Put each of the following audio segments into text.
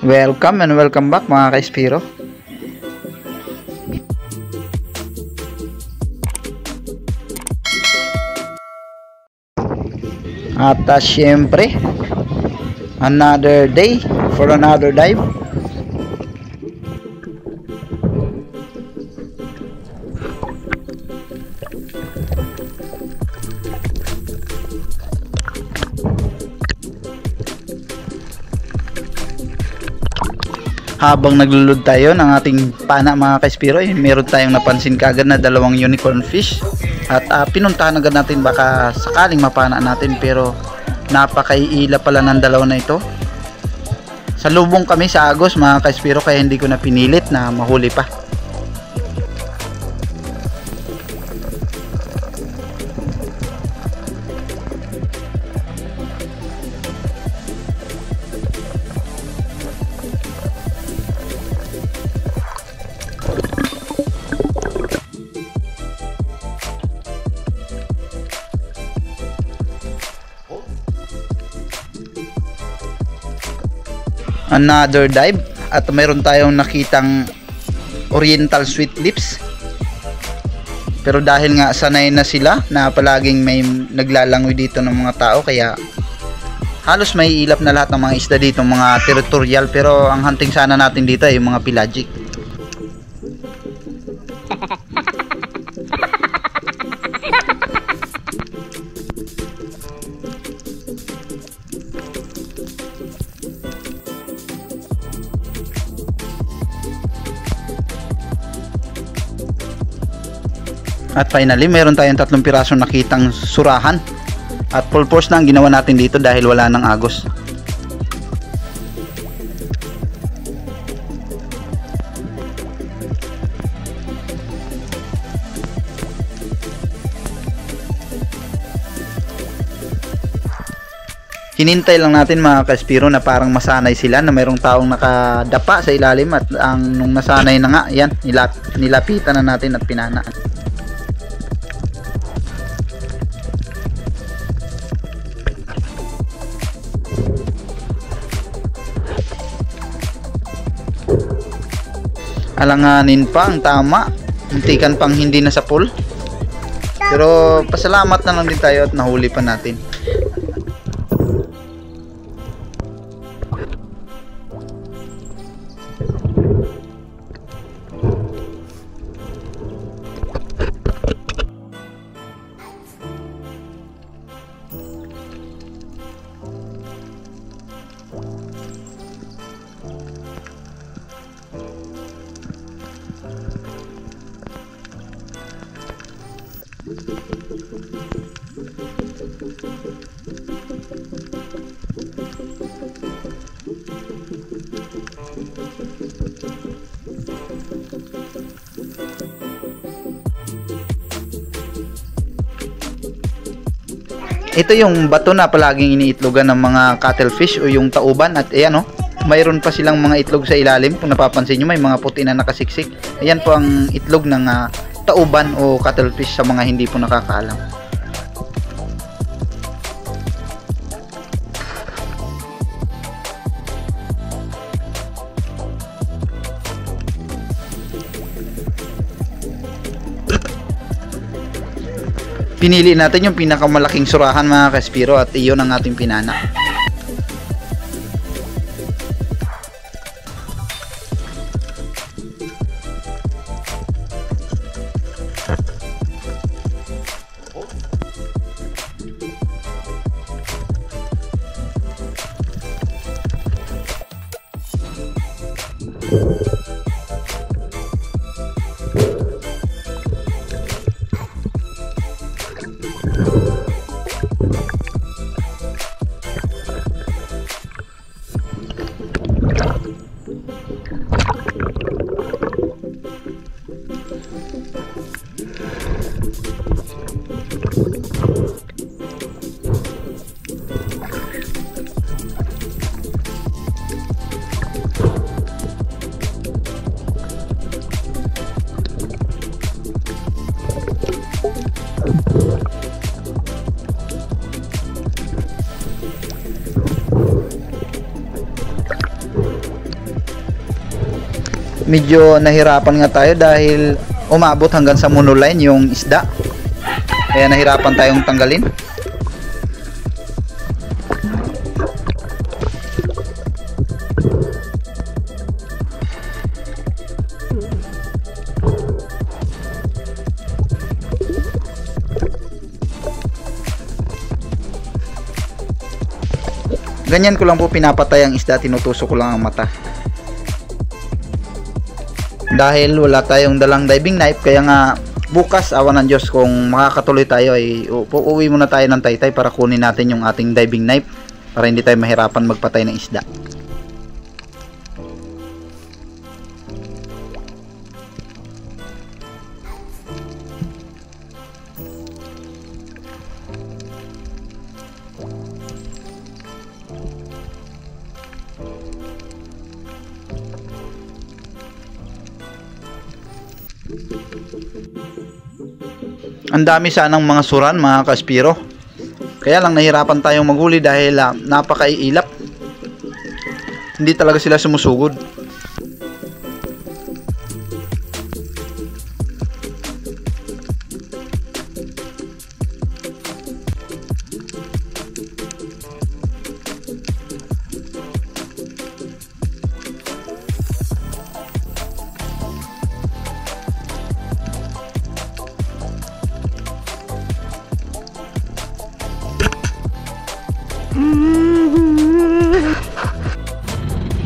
Welcome and welcome back mga ka-Espiro. At syempre, another day for another dive. Habang naglulod tayo ng ating pana mga ka-Espiro, meron tayong napansin kaagad na dalawang unicorn fish. At pinuntahan agad natin baka sakaling mapana natin, pero napakaiila pala ng dalawa na ito. Salubong kami sa agos mga ka-Espiro, kaya hindi ko na pinilit na mahuli pa. Another dive at mayroon tayong nakitang oriental sweet lips, pero dahil nga sanay na sila na palaging may naglalangoy dito ng mga tao, kaya halos may ilap na lahat ng mga isda dito, mga territorial. Pero ang hunting sana natin dito ay yung mga pelagic. At finally, meron tayong 3 pirasong nakitang surahan. At full force na ang ginawa natin dito dahil wala nang agos. Hinintay lang natin mga ka-Espiro na parang masanay sila na mayroong taong nakadapa sa ilalim, at nung nasanay na nga, yan, nilapitan na natin at pinanaan. Alanganin pa ang tama, muntikan pang hindi na sa pool, pero pasalamat na lang din tayo at nahuli pa natin. Ito yung bato na palaging iniitlogan ng mga cuttlefish o yung tauban. At ayan o, mayroon pa silang mga itlog sa ilalim. Kung napapansin nyo, may mga puti na nakasiksik. Ayan po ang itlog ng tauban o cuttlefish sa mga hindi po nakakaalam. Pinili natin yung pinakamalaking surahan mga ka-Espiro, at iyon ang ating pinana. medyo nahirapan nga tayo dahil umabot hanggang sa monoline yung isda, kaya nahirapan tayong tanggalin. Ganyan ko lang po pinapatay ang isda, tinutusok ko lang ang mata. Dahil wala tayong dalang diving knife, kaya nga bukas, awa ng Diyos, kung makakatuloy tayo ay uuwi muna tayo ng Taytay para kunin natin yung ating diving knife para hindi tayo mahirapan magpatay ng isda. Ang dami sanang mga suran, mga kaspiro. Kaya lang nahirapan tayong maghuli dahil napakaiilap. Hindi talaga sila sumusugod.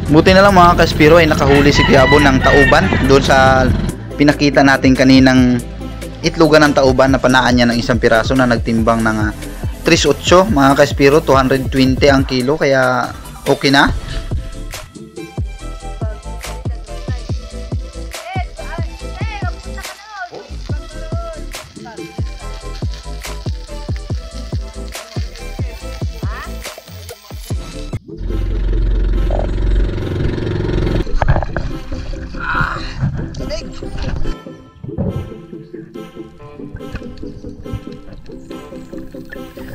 Buti na lang mga kaspiro ay nakahuli si Kuya Abo ng tauban doon sa pinakita natin kaninang itlogan ng tauban na panaan niya ng isang piraso na nagtimbang ng 3.8 mga kaspiro, 220 ang kilo, kaya okay na.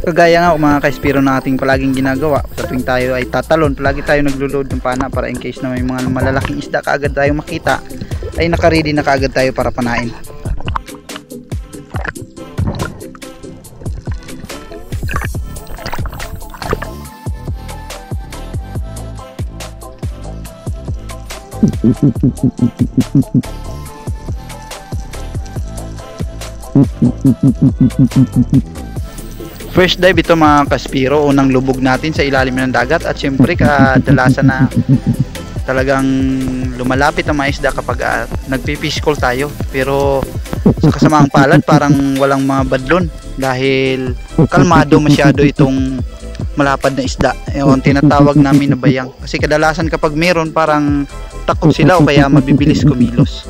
Kagaya nga mga kaispiro na ating palaging ginagawa, sa tuwing tayo ay tatalon, palagi tayo naglo-load ng pana para in case na may mga malalaking isda kaagad tayo makita, ay nakaready na kaagad tayo para panain. First dive ito mga kaspiro, unang lubog natin sa ilalim ng dagat, at syempre kadalasan na talagang lumalapit ang mga isda kapag nagpifish call tayo. Pero sa kasamaang palad parang walang mga badlon dahil kalmado masyado itong malapad na isda. Yung tinatawag namin na bayang, kasi kadalasan kapag meron parang takot sila o kaya mabibilis kumilos.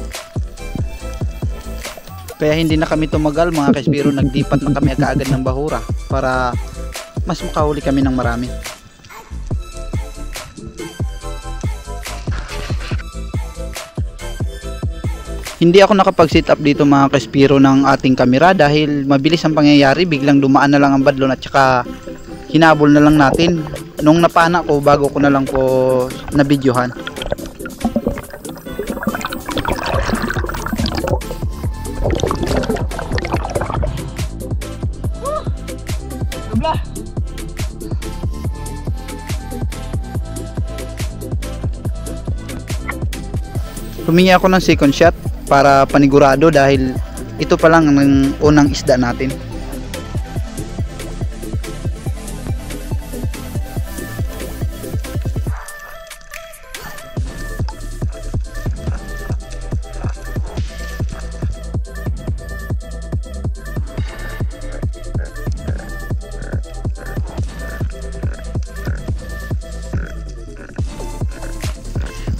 Kaya hindi na kami tumagal mga kaspiro, nagdipat na kami kaagad ng bahura para mas makahuli kami ng marami. Hindi ako nakapag-sit up dito mga kaspiro ng ating kamera dahil mabilis ang pangyayari, biglang dumaan na lang ang badlon at saka hinabol na lang natin nung napana ko bago ko na lang po na videohan. Humingi ako ng second shot para panigurado dahil ito pa lang ang unang isda natin.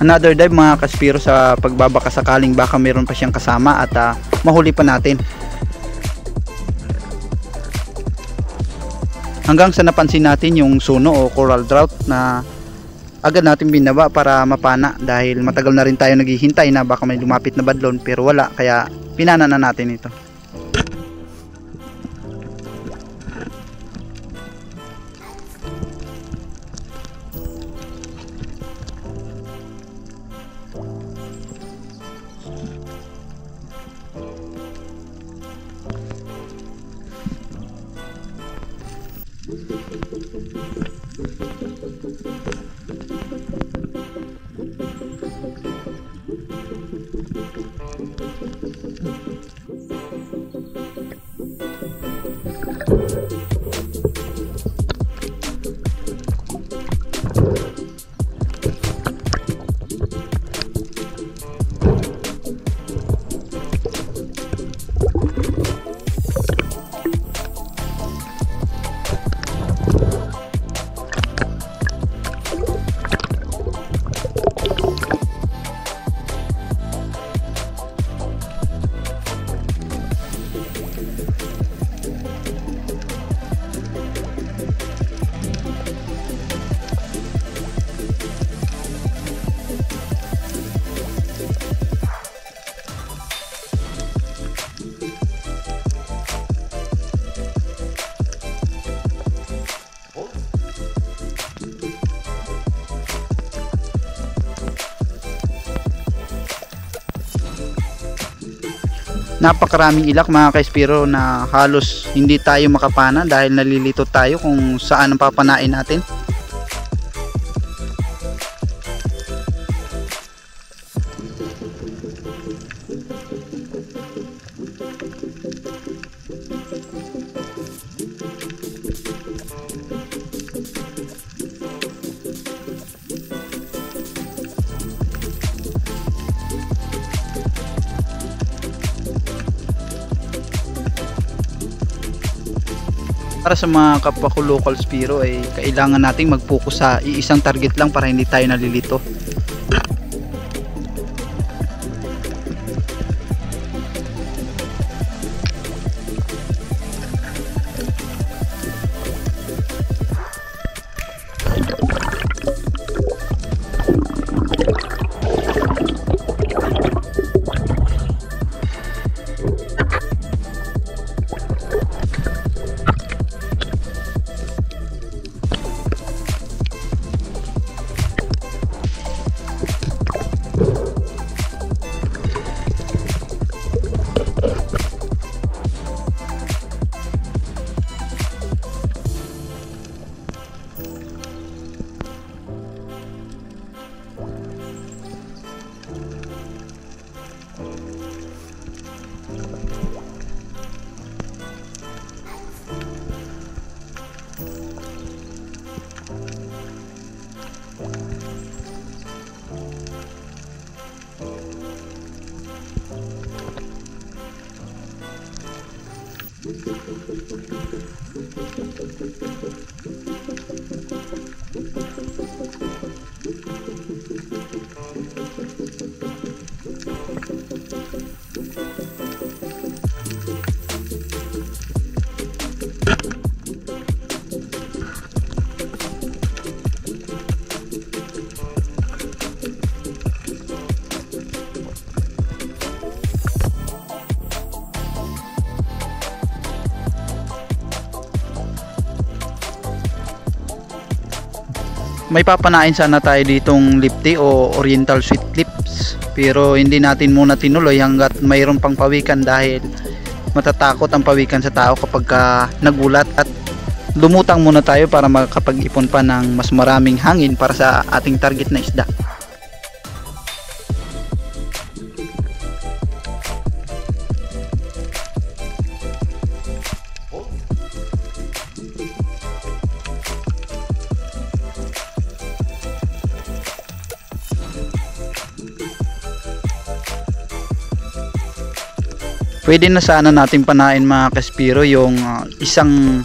Another dive mga kaspiro sa pagbabaka sakaling baka meron pa siyang kasama at mahuli pa natin. Hanggang sa napansin natin yung suno o coral trout na agad natin binaba para mapana dahil matagal na rin tayo naghihintay na baka may lumapit na badlon pero wala, kaya pinana na natin ito. Napakaraming ilak mga ka-Espiro na halos hindi tayo makapana dahil nalilito tayo kung saan ang papanain natin. Para sa mga kapwa ko local Spiro ay kailangan nating mag-focus sa iisang target lang para hindi tayo nalilito. May papanain sana tayo ditong lipti o oriental sweet lips, pero hindi natin muna tinuloy hanggat mayroon pang pawikan dahil matatakot ang pawikan sa tao kapag nagulat, at lumutang muna tayo para makapag-ipon pa ng mas maraming hangin para sa ating target na isda. Pwede na sana natin panain mga ka-Spiro yung isang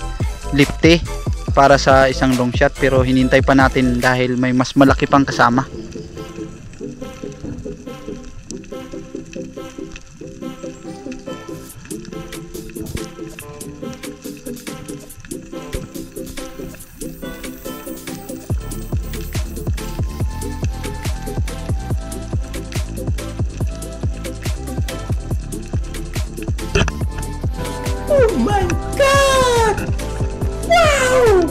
lipte para sa isang long shot, pero hinintay pa natin dahil may mas malaki pang kasama. Oh my God! Wow!